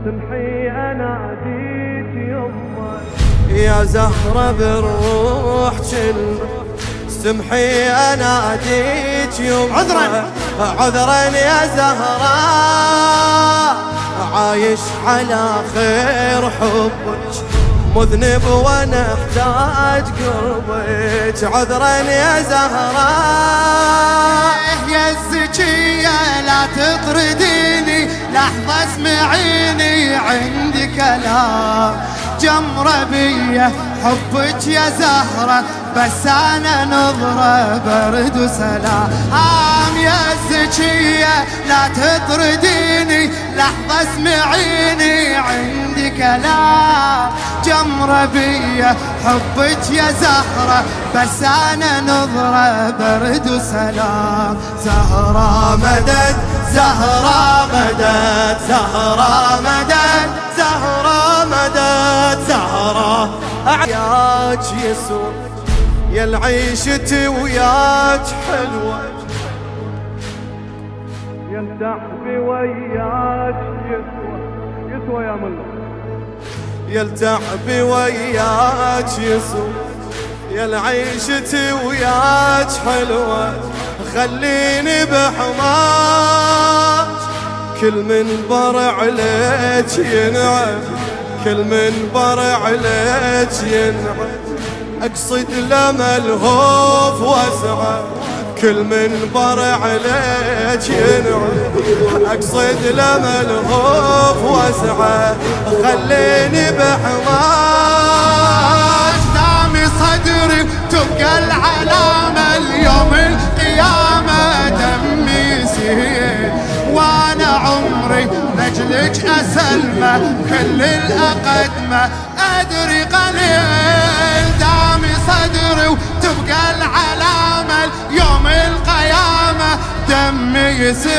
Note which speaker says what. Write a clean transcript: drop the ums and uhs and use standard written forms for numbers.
Speaker 1: سمحي اناديك يمه
Speaker 2: يا زهرة بالروح كلمة سمحي اناديك يمه عذرا يا زهراء عايش على خير حبك مذنب وانا احتاج قربك عذرا يا زهراء
Speaker 3: يا الزكية لا تطرديني لحظة اسمعيني عندي كلام جمرة بيا حبك يا زهرة بس انا نظرة برد وسلام يا الزكية لا تطرديني لحظة اسمعيني عندي كلام جمرة بيا حبك يا زهرة بس انا نظرة برد وسلام زهرة مدد زهرة مدد زهرة مدد
Speaker 2: زهرة مدد زهرة أعياك يسوى يا العيشة وياك حلوة
Speaker 1: يا التعبي وياك يسوى يا ملا
Speaker 2: يا التعب وياك يسوى يا العيشة وياك حلوة خليني بحماك كل من برع عليك ينعم كل من برع عليك ينعم اقصد لما الهوف واسعة كل من برع عليك ينعم اقصد لما الهوف واسعة خليني بحماك
Speaker 3: دامي صدري تبقى العلامة اليوم القيامة دمي يسيل وانا عمري لاجلك اسلمه كل الاقدمه ادري قليل دامي صدري وتبقى العلامة يوم القيامة دمي يسيل